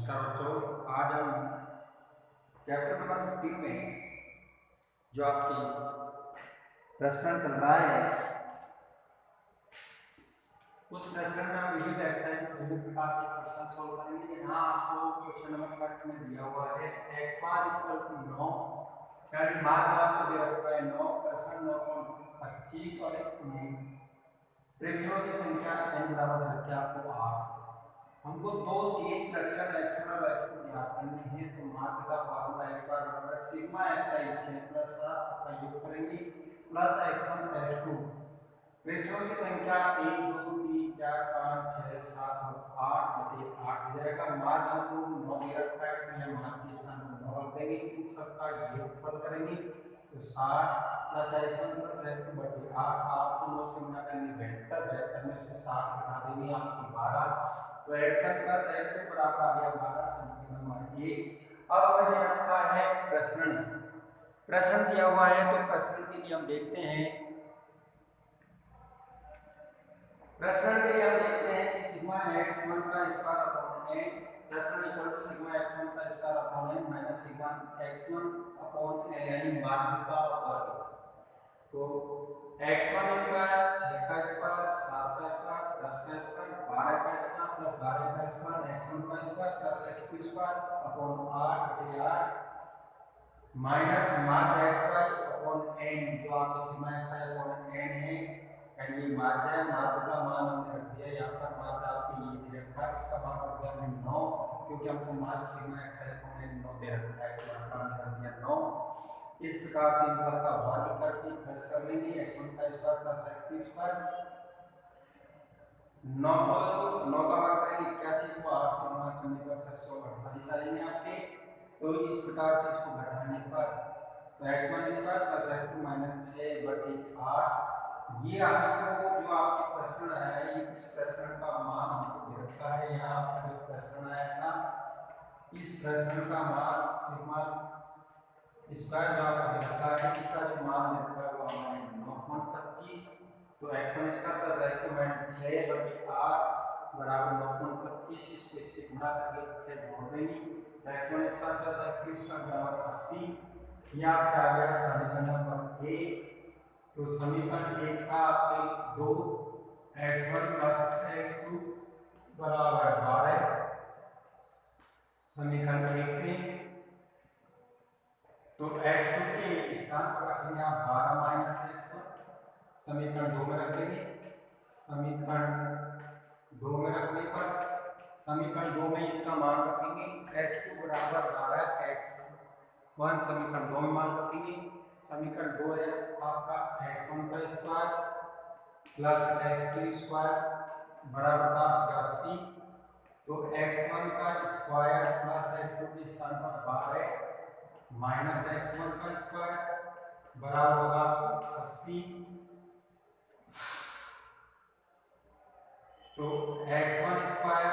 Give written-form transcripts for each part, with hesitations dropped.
नमस्कार बच्चों, आज हम चैप्टर नंबर 15 में जो आपकी प्रश्न चल रहा है उस प्रश्न में हम विविध एक्सरसाइज विभिन्न प्रकार के प्रश्न सॉल्व करेंगे। यहाँ आपको क्वेश्चन नंबर 1 में दिया हुआ है x बार इक्वल टू 9, यानी मान आपको दे रखा है 9 प्रश्न 9.25 और प्रेक्षणों की संख्या n बराबर है क्या आपको 8। हमको दो सीरीज फ्रैक्शन x1 और x2 ज्ञात करने हैं, तो माध्य का फार्मूला x बार बराबर सिग्मा xi 6 प्लस 7 का योग करेंगे प्लस x1 x2 प्रेक्षणों की संख्या 1 2 3 4 5 6 7 और 8 बटे 8 हो जाएगा। माध्य हमको 9 दे रखा है, तो यह माध्य के स्थान पर 9 रख देंगे, इन सबका योगफल करेंगे तो 60 प्लस x1 प्लस x2 बटे 8। आपको 9 से गुणा करने बेहतर है, में से 60 हटा देंगे आपकी 12, तो x1 प्लस x2 बराबर आ गया 12 समीकरण नंबर 1। अब हमें रखा है प्रश्न दिया हुआ है, तो प्रश्न के लिए हम देखते हैं कि सिग्मा x1 का स्क्वायर अपॉन n प्रश्न इक्वल टू सिग्मा x1 का square upon n minus sigma x1 upon n यानी माध्य का वर्ग। तो x1 स्क्वायर 6 का स्क्वायर 7 का स्क्वायर 10 का स्क्वायर 12 का स्क्वायर प्लस 12 का स्क्वायर x1 का square plus x2 square upon 8 बटे 8 माइनस माध्य xy अपॉन n, जो आपके सिग्मा xi अपॉन n है, यानी ये माध्य का मान हमने रख दिया यहाँ पर। माध्य आपके ये दे रखा है, इसका मान रख दिया हमने 9, क्योंकि हमको माध्य सिग्मा xi अपॉन n 9 दे रखा है, तो यहाँ पर हमने रख दिया 9। इस प्रकार से इन सब का वर्ग करके प्लस कर लेंगे x1 का स्क्वायर प्लस x2 स्क्वायर 9 का वर्ग करेंगे 81 को 8 से गुणा करने पर 648 आएंगे आपके। तो इस प्रकार से इसको घटाने पर तो x1 square plus x2 minus 6 बटे 8, ये आपको जो आपके प्रश्न आया है, इस प्रश्न का मान हमको दे रखा है। यहाँ आपका जो प्रश्न आया था, इस प्रश्न का मान सिग्मा स्क्वायर जो आपका दे रखा है, इसका जो मान दे रखा है वो हमारे 9.25, तो x1 square plus x2 minus 6 बटे 8 बराबर 9.25, इसको इससे गुणा करके 6 जोड़ देंगे तो x1 square plus x2 square बराबर 80। यह आपका आ गया समीकरण नंबर 1। तो समीकरण 1 का आपके 2 x1 प्लस x2 बराबर 12 समीकरण 1 से, तो x2 के स्थान पर रखेंगे आप 12 माइनस x1, समीकरण 2 में रख देंगे। समीकरण 2 में रखने पर समीकरण 2 में इसका मान रखेंगे x2 बराबर 12 x1, समीकरण 2 में मान रखेंगे। समीकरण 2 है आपका x1 का स्क्वायर प्लस x2 स्क्वायर बराबर था 80, तो x1 का स्क्वायर प्लस x2 के स्थान पर 12 माइनस x1 का स्क्वायर बराबर होगा 80, तो x1 स्क्वायर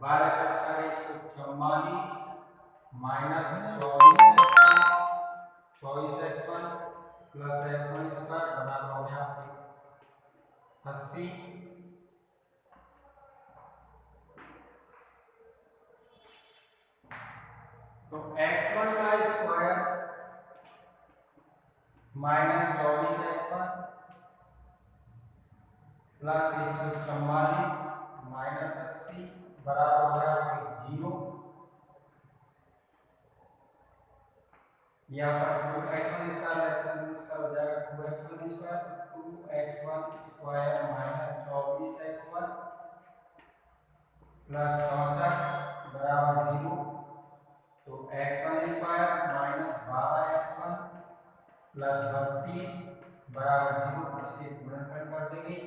12 का square 144 minus 24 x1 plus x1 square बराबर हो गया 80। तो x1 का square minus 24 x1 plus 144 minus 80 बराबर हो गया 0। यहाँ पर x1 स्क्वायर हो जाएगा 2x1 square minus 24 x1 plus 64 बराबर 0। तो x1 square minus 12 x1 plus 32 बराबर 0, इसके गुणनफल कर देंगे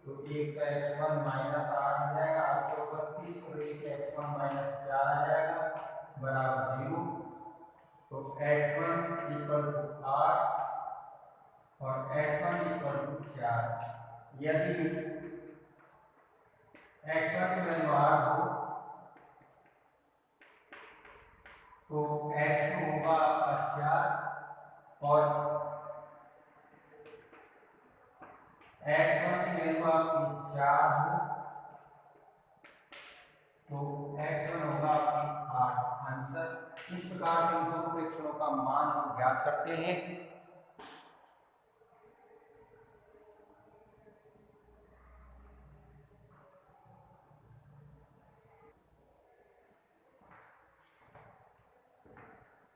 तो 1 का x1 माइनस 8 आ जाएगा 8 को 32 और 1 का x1 माइनस 4 आ जाएगा बराबर 0। तो x1 इक्वल टू 8 और x1 इक्वल टू 4। यदि x1 की वैल्यू 8 हो तो x2 होगा आपका 4 और x1 की वैल्यू आपकी 4 हो x1 होगा आपकी 8 आंसर। इस प्रकार से इन दो प्रेक्षणों का मान हम ज्ञात करते हैं।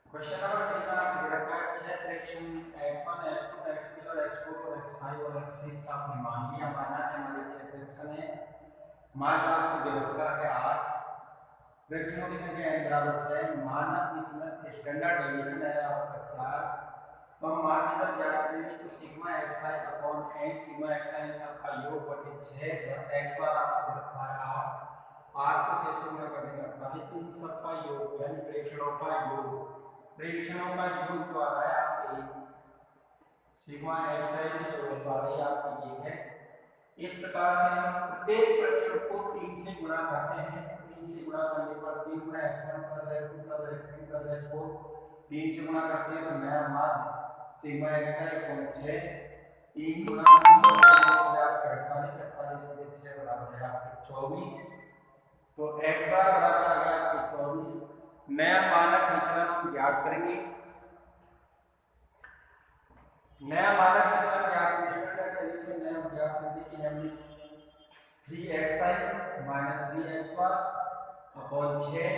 क्वेश्चन नंबर 3 में आपको दे रखा है 6 प्रेक्षण x1 x2 x3 और x4 और x5 और x6 आपने मान लिया। माना कि हमारे 6 प्रेक्षण है, मान आपको दे रखा है 8, प्रेक्षणों की संख्या n बराबर 6, मानक विचलन स्टैंडर्ड डेविएशन है आपका 4। तो हम मान जब ज्ञात करेंगे तो sigma xi upon n, sigma xi सबका योग बटे 6 और x बार आपको दे रखा है 8 को 6 से गुणा करने का 48, तो इन सबका योग यानी प्रेक्षणों का योग, प्रेक्षणों का योग जो आ रहा है आपके सिग्मा xi की जो वैल्यू आ रही है आपकी ये है। इस प्रकार से हम प्रत्येक प्रेक्षण को 3 से गुणा करते हैं। 3 से गुणा करने पर 3 गुणा x1 plus x2 plus x3 plus x4 3 से गुणा करते हैं तो नया मान सिग्मा xi अपॉन 6, 3 गुणा आपके 48, 48 बटे 6 बराबर है आपके 24। तो x बार बराबर आ गया आपके 24। नया मानक विचलन हम ज्ञात करेंगे। नया मानक विचलन ज्ञात स्टैंडर्ड डेविएशन नया ज्ञात करने के लिए हमने 3xi माइनस 3x अपॉन 6,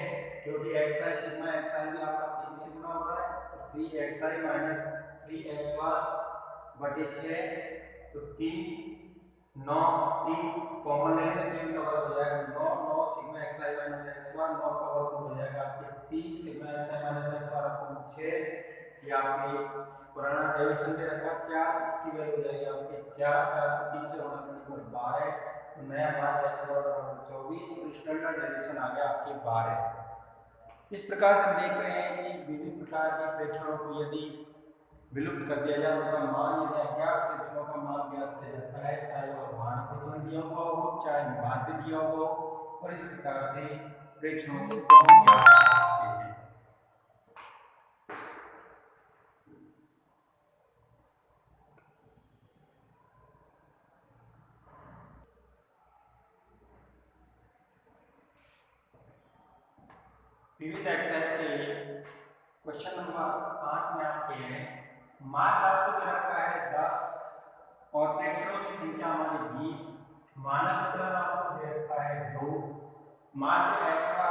क्योंकि xi सिग्मा xi भी आपका 3 से गुणा हो रहा है, तो 3xi माइनस 3x बटे 6, तो 3 9 3 कॉमन लेने से 3 का वर्ग हो जाएगा 9, 9 सिग्मा xi माइनस x1 9 का वर्ग हो जाएगा आपके 3 sigma xi minus x1 upon 6। ये आपके पुराना डेविएशन दे रखा 4, इसकी वैल्यू हो जाएगी आपके 4 4 को 3 से गुणा करने पर 12, तो नया मान x बराबर 24 और स्टैंडर्ड डेविएशन आ गया आपके 12। इस प्रकार से हम देख रहे हैं कि विभिन्न प्रकार के प्रेक्षणों को यदि विलुप्त कर दिया जाए उनका मान यदि अज्ञात प्रेक्षणों का मान ज्ञात किया जाता है, चाहे वह भाण प्रेक्षण दिया हुआ हो चाहे माध्य दिया हुआ हो, और इस प्रकार से प्रेक्षणों को हम ज्ञात कर सकते हैं। विविध एक्सरसाइज के क्वेश्चन नंबर 5 में आपके हैं मान आपको दे रखा है 10 और प्रेक्षणों की संख्या हमारी 20, मानक विचलन आपको दे रखा है 2, माध्य x का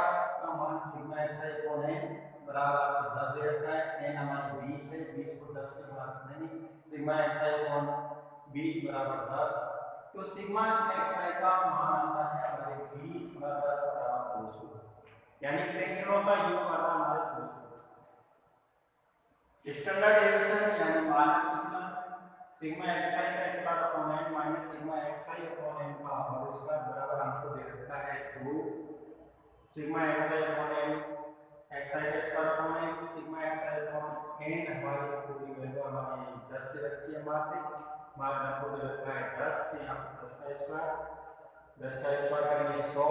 मान सिग्मा xi कौन है बराबर आपको 10 दे रखा है, n हमारी 20 है, 20 को 10 से गुणा करने नहीं, सिग्मा xi कौन 20 बराबर 10, तो सिग्मा xi का मान आता है हमारे 20 × 10 बराबर 200, यानी प्रेक्षणों का योग आ रहा है हमारे 200। स्टैंडर्ड डेविएशन यानी मानक विचलन सिग्मा xi का square upon n minus sigma xi upon n का होल स्क्वायर बराबर हमको दे रखा है 2 sigma xi upon n xi का square upon n sigma xi upon n हमारी पूरी वैल्यू हमारी 10 दे रखी है। मान हमको दे रखा है 10, तो यहाँ पर 10 का स्क्वायर करेंगे 100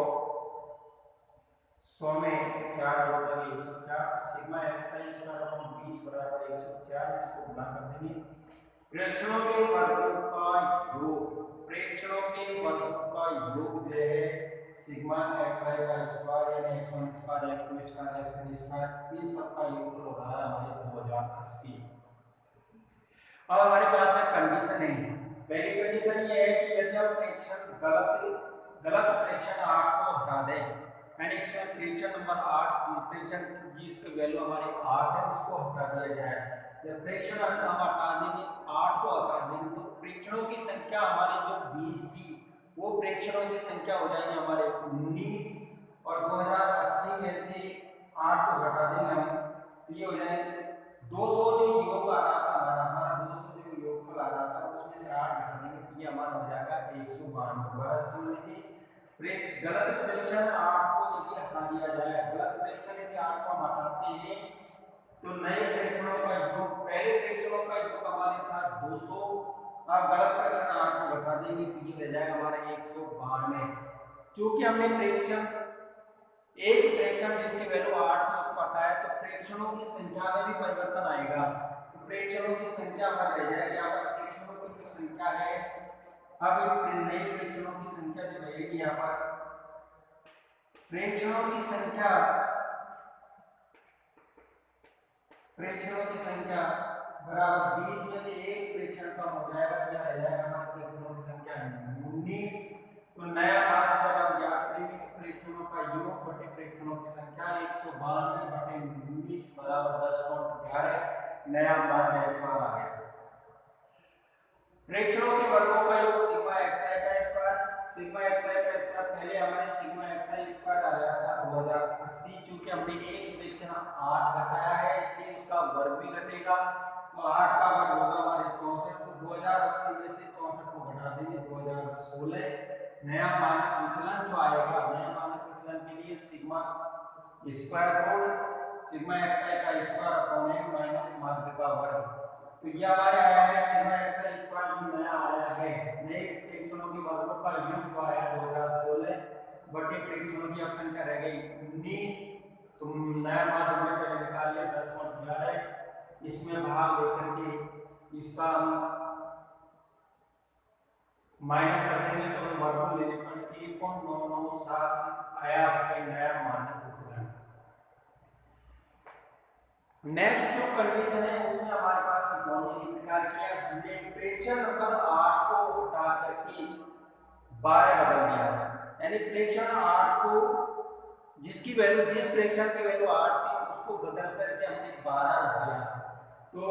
में 4 जोड़ देंगे 104, सिग्मा xi स्क्वायर अपॉन 20 बराबर 104, इसको गुणा कर देंगे। प्रेक्षणों के वर्गों का योग, प्रेक्षणों के वर्गों का योग जो है सिग्मा xi का स्क्वायर यानी x1 square x2 square x3 square इन सब का योग हो रहा है हमारे 2080। अब हमारे पास में कंडीशन है, पहली कंडीशन ये है कि यदि आप प्रेक्षण गलत प्रेक्षण 8 को हटा दें, यानी इसमें प्रेक्षण नंबर 8 प्रेक्षण जिसकी वैल्यू हमारे 8 है उसको हटा दिया जाए, जब प्रेक्षण हम हटा देंगे 8 को हटा देंगे तो प्रेक्षणों की संख्या हमारी जो 20 थी वो प्रेक्षणों की संख्या हो जाएगी हमारे 19, और 2080 में से 8 को हटा देंगे हम तो ये हो जाएंगे 200 जो योग आ रहा था हमारा 200 जो योगफल आ रहा था उसमें से 8 हटा देंगे तो ये हमारा हो जाएगा 192। गलत प्रेक्षण 8 को यदि हटा दिया जाए, गलत प्रेक्षण यदि 8 को हम हटाते हैं तो नए प्रेक्षणों का योग, पहले प्रेक्षणों का योग हमारे था 200, अब गलत प्रेक्षण 8 को हटा देंगे तो ये रह जाएगा हमारा 192। क्योंकि हमने प्रेक्षण एक प्रेक्षण जिसकी वैल्यू 8 थी उसको हटाया तो प्रेक्षणों की संख्या में भी परिवर्तन आएगा, तो प्रेक्षणों की संख्या बढ़ जाएगी। यहाँ पर प्रेक्षणों की जो संख्या है अब नए प्रेक्षणों की संख्या जो रहेगी यहाँ पर प्रेक्षणों की संख्या बराबर 20 में से एक प्रेक्षण कम हो जाएगा, क्या रह जाएगा हमारे प्रेक्षणों की संख्या 19। तो नया मान जब आप ज्ञात करेंगे तो प्रेक्षणों का योग बटे प्रेक्षणों की संख्या 192 बटे 19 बराबर 10.11, नया मान आ गया। प्रेक्षणों के वर्गों का योग सिग्मा xi का स्क्वायर, पहले हमारे सिग्मा xi स्क्वायर आया था 2080, क्योंकि हमने एक प्रेक्षण 8 घटाया है इसलिए उसका वर्ग भी घटेगा, तो 8 का वर्ग होगा हमारे 64, तो 2080 में से 64 को घटा देंगे 2016। नया मानक विचलन जो आएगा, नया मानक विचलन के लिए sigma square root sigma xi का स्क्वायर अपॉन n माइनस माध्य का वर्ग, तो ये हमारे आया है सिग्मा xi स्क्वायर जो नया आया है, नए प्रेक्षणों के वर्गों का योग जो आया 2016 बटे प्रेक्षणों की अब संख्या रह गई 19, तो नया मान हमने पहले निकाल लिया 10.11, इसमें भाग लेकर के इसका माइनस कर देंगे तो वर्गमूल लेने पर 1.997 आया आपका नया मानक विचलन। नेक्स्ट जो कंडीशन है उसमें हमारे पास दोनों ही प्रकार की है, हमने प्रेक्षण नंबर 8 को उठा करके 12 बदल दिया, यानी प्रेक्षण 8 को जिसकी वैल्यू जिस प्रेक्षण की वैल्यू 8 थी उसको बदल करके हमने 12 रख दिया। तो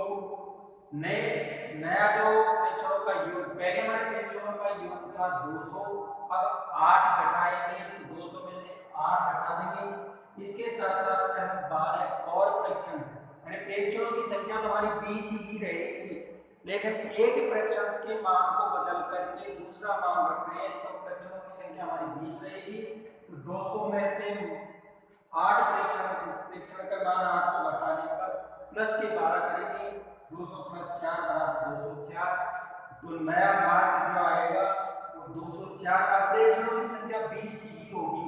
नया जो प्रेक्षणों का योग, पहले हमारे प्रेक्षणों का योग था 200, अब 8 घटाएंगे तो 200 में से 8 हटा देंगे, इसके साथ साथ हम 12 और प्रेक्षण, यानी प्रेक्षणों की संख्या तो हमारी 20 ही रहेगी, लेकिन एक प्रेक्षण के मान को बदल करके दूसरा मान रख रहे हैं, तो प्रेक्षणों की संख्या हमारी 20 रहेगी, तो 200 में से 8 प्रेक्षण का मान 8 को घटाने पर प्लस के 12 करेंगे, 200 प्लस 4 बराबर 204, तो नया मान जो आएगा वो 204 का प्रेक्षणों की संख्या 20 ही होगी,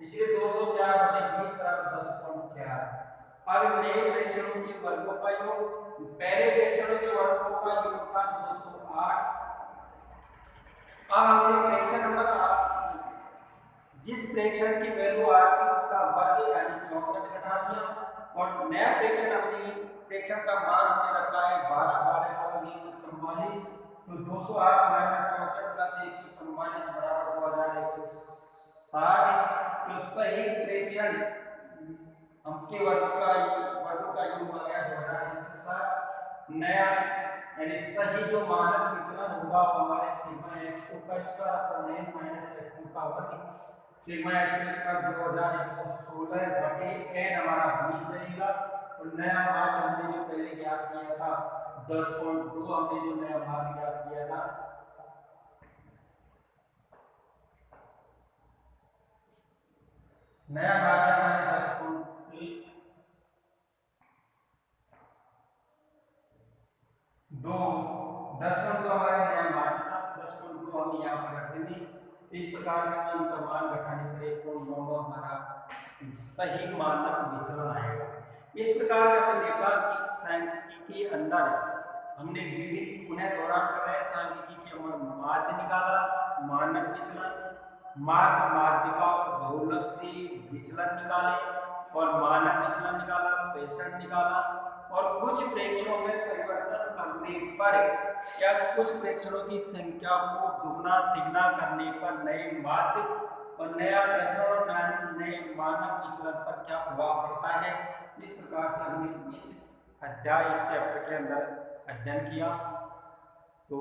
इसलिए 204 बटे 20 बराबर 10.4। अब नए प्रेक्षणों के वर्गों का योग, पहले प्रेक्षणों के वर्गों का योग था 208, अब हमने प्रेक्षण नंबर 8 जिस प्रेक्षण की वैल्यू 8 थी उसका वर्ग यानी 64 घटा दिया, और नया प्रेक्षण का मान हमने रखा है 12 का 144, तो 208 माइनस 64 प्लस 144 बराबर 2160, तो सही प्रेक्षण हमके वर्गों का योग आ गया 2160। नया यानी सही जो मानक विचलन होगा वो हमारे सिग्मा x2 का square upon n minus x2 का वर्ग, सिग्मा x2 स्क्वायर 2116 बटे n हमारा 20 रहेगा, और नया मान हमने जो पहले ज्ञात किया था 10.2, हमने जो नया मान ज्ञात किया था नया मान हमारे 10.2 हमारे नया मान था, 10.2 हम यहाँ पर रख देंगे। इस प्रकार से हम का मान घटाने पर 1.9 हमारा सही मानक विचलन आएगा। इस प्रकार से हमने देखा कि सांख्यिकी के अंदर हमने विभिन्न, पुनः दोहरान कर रहे हैं, सांख्यिकी के अंदर माध्य निकाला, मानक विचलन, माध्यिका और बहुलक से विचलन निकाले, और मानक विचलन निकाला, प्रेषण निकाला, और कुछ प्रेक्षणों में परिवर्तन करने पर या कुछ प्रेक्षणों की संख्या को दुगना तिगुना करने पर नए माध्य और नया प्रेषण और नए मानक विचलन पर क्या प्रभाव पड़ता है। इस प्रकार से हमने इस अध्याय, इस चैप्टर के अंदर अध्ययन किया। तो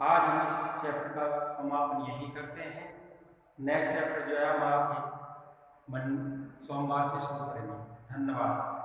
आज हम इस चैप्टर का समापन यही करते हैं। नेक्स्ट चैप्टर जो है हम आपके सोमवार से शुरू करेंगे। धन्यवाद।